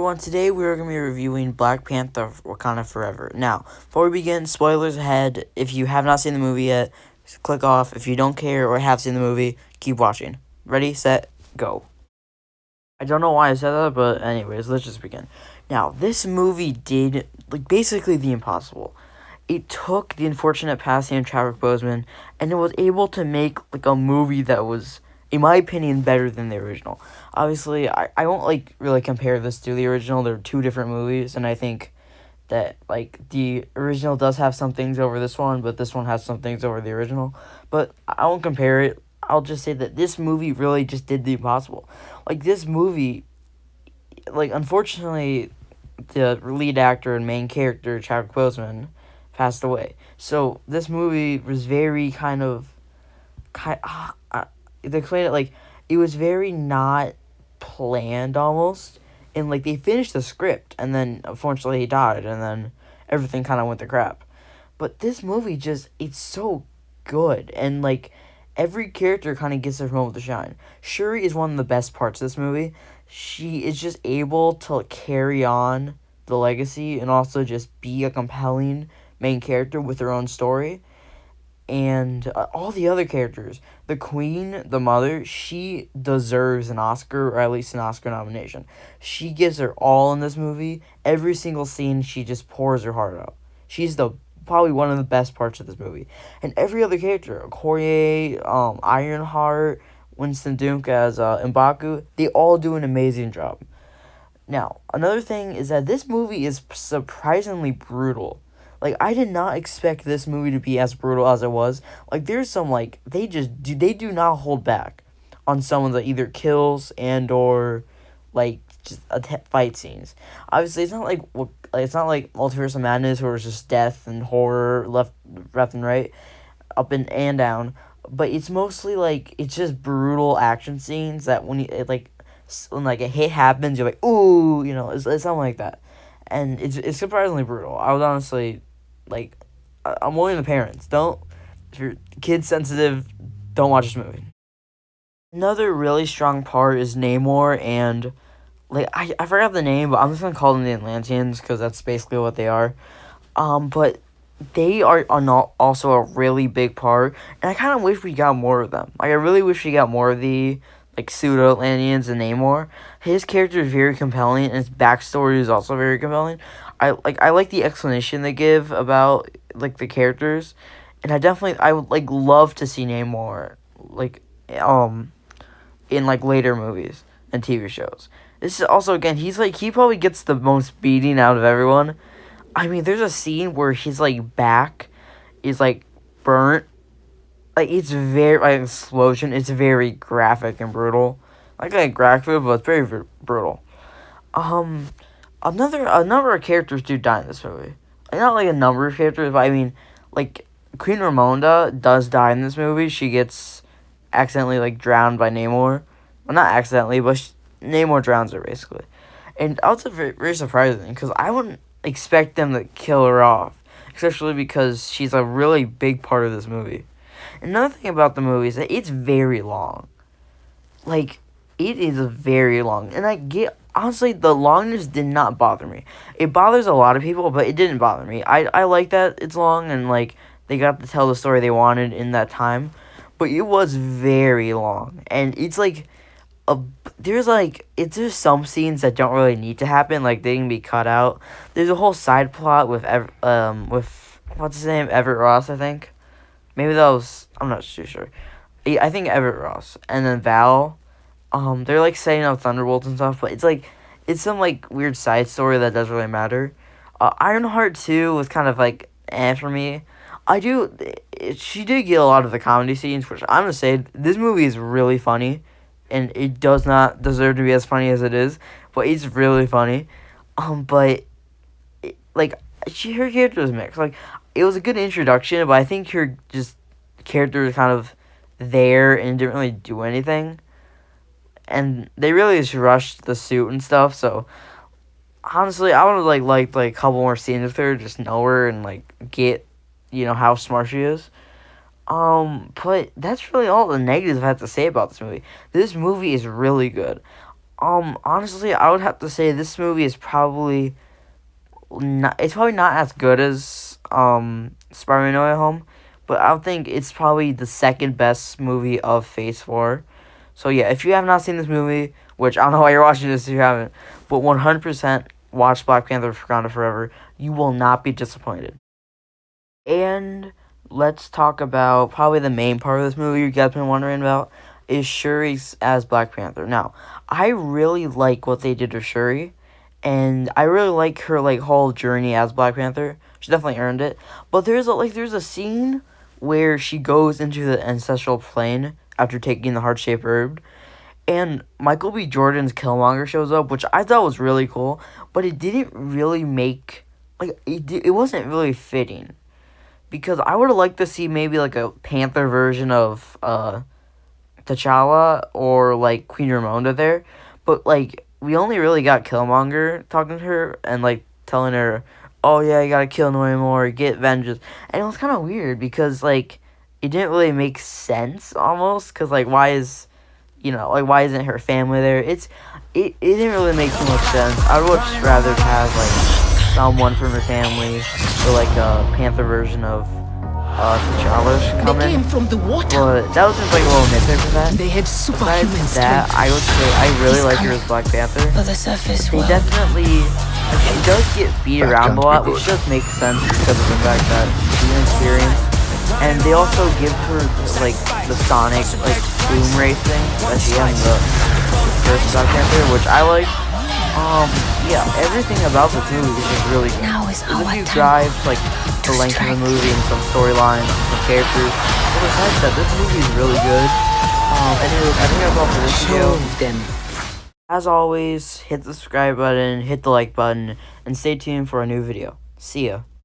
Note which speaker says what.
Speaker 1: everyone, today we are going to be reviewing Black Panther Wakanda Forever. Now, before we begin, spoilers ahead. If you have not seen the movie yet, click off. If you don't care or have seen the movie, keep watching. Ready, set, go. I don't know why I said that, but anyways, let's just begin. Now, this movie did, basically the impossible. It took the unfortunate passing of Chadwick Boseman, and it was able to make, a movie that was, in my opinion, better than the original. Obviously, I won't, really compare this to the original. They're two different movies, and I think that, the original does have some things over this one, but this one has some things over the original. But I won't compare it. I'll just say that this movie really just did the impossible. This movie, unfortunately, the lead actor and main character, Chadwick Boseman, passed away. So this movie was very they explained it it was very not planned almost, and they finished the script and then unfortunately he died and then everything kind of went to crap. But this movie it's so good, and every character kind of gets their moment to shine. Shuri is one of the best parts of this movie. She is just able to carry on the legacy and also just be a compelling main character with her own story. And all the other characters, the queen, the mother, she deserves an Oscar, or at least an Oscar nomination. She gives her all in this movie. Every single scene, she just pours her heart out. She's probably one of the best parts of this movie. And every other character, Okoye, Ironheart, Winston Duke as M'Baku, they all do an amazing job. Now, another thing is that this movie is surprisingly brutal. I did not expect this movie to be as brutal as it was. There's some, they do not hold back on someone that either kills and or, just fight scenes. Obviously, it's not like Multiverse of Madness where it's just death and horror left and right, up and down. But it's mostly, it's just brutal action scenes that when when a hit happens, you're like, ooh, it's something like that. And it's surprisingly brutal. I would honestly, I'm warning the parents. If you're kid sensitive, don't watch this movie. Another really strong part is Namor and, I forgot the name, but I'm just gonna call them the Atlanteans because that's basically what they are. But they are also a really big part, and I kind of wish we got more of them. I really wish we got more of the pseudo-Atlanteans and Namor. His character is very compelling, and his backstory is also very compelling. I like the explanation they give about the characters, and I would love to see Namor in later movies and TV shows. This is also, again, he probably gets the most beating out of everyone. I mean, there's a scene where his back is burnt. It's very explosion. It's very graphic and brutal. Graphic, but it's very brutal. A number of characters do die in this movie. Not a number of characters, but I mean, Queen Ramonda does die in this movie. She gets accidentally drowned by Namor. Well, not accidentally, but Namor drowns her basically. And that's very, very surprising because I wouldn't expect them to kill her off, especially because she's a really big part of this movie. Another thing about the movie is that it's very long. It is very long. And honestly, the longness did not bother me. It bothers a lot of people, but it didn't bother me. I like that it's long and, they got to tell the story they wanted in that time. But it was very long. And it's, there's some scenes that don't really need to happen. They can be cut out. There's a whole side plot with what's his name? Everett Ross, I think. Maybe that was, I'm not too sure. I think Everett Ross. And then Val, they're, setting up Thunderbolts and stuff, but it's some, weird side story that doesn't really matter. Ironheart 2 was kind of, for me. She did get a lot of the comedy scenes, which I'm gonna say, this movie is really funny, and it does not deserve to be as funny as it is, but it's really funny. But, her character was mixed. It was a good introduction, but I think her character was kind of there and didn't really do anything. And they really just rushed the suit and stuff, so honestly, I would have liked a couple more scenes with her, just know her and get, how smart she is. But that's really all the negatives I have to say about this movie. This movie is really good. Honestly, I would have to say this movie is probably not. It's probably not as good as Spider-Man: No Way Home, but I think it's probably the second best movie of Phase 4. So yeah, if you have not seen this movie, which I don't know why you're watching this if you haven't, but 100% watch Black Panther: Wakanda Forever. You will not be disappointed. And let's talk about probably the main part of this movie you guys been wondering about is Shuri as Black Panther. Now, I really like what they did to Shuri, and I really like her like whole journey as Black Panther. She definitely earned it. But there's a scene where she goes into the ancestral plane after taking the heart-shaped herb, and Michael B. Jordan's Killmonger shows up, which I thought was really cool, but it didn't really make it wasn't really fitting because I would have liked to see maybe like a Panther version of T'Challa or like Queen Ramonda there, but like we only really got Killmonger talking to her and like telling her, "Oh yeah, you gotta kill no more, get vengeance," and it was kind of weird because like it didn't really make sense almost because like why isn't her family there? It didn't really make too much sense. I would much rather have like someone from her family or like a Panther version of T'Challa come
Speaker 2: They
Speaker 1: in.
Speaker 2: came from the water.
Speaker 1: But that was just like a little nitpick for that.
Speaker 2: They have superhuman
Speaker 1: Besides that,
Speaker 2: strength.
Speaker 1: I would say I really like her as Black Panther.
Speaker 3: For the surface
Speaker 1: They
Speaker 3: world.
Speaker 1: definitely she does get beat
Speaker 4: That
Speaker 1: around a
Speaker 4: can't
Speaker 1: lot,
Speaker 4: be
Speaker 1: which
Speaker 4: good.
Speaker 1: does make sense because of the fact that she's inexperienced. And they also give her like the Sonic like boom racing at the end of the first Black Panther, which I like. Yeah, everything about this movie is just really good.
Speaker 3: Now is
Speaker 1: There's a
Speaker 3: our
Speaker 1: few
Speaker 3: time
Speaker 1: drives, like the
Speaker 3: to
Speaker 1: length of the
Speaker 3: strike.
Speaker 1: movie and some storylines, some characters. But besides that, this movie is really good. Anyways, I think that's all for this video.
Speaker 2: Show them.
Speaker 1: As always, hit the subscribe button, hit the like button, and stay tuned for a new video. See ya.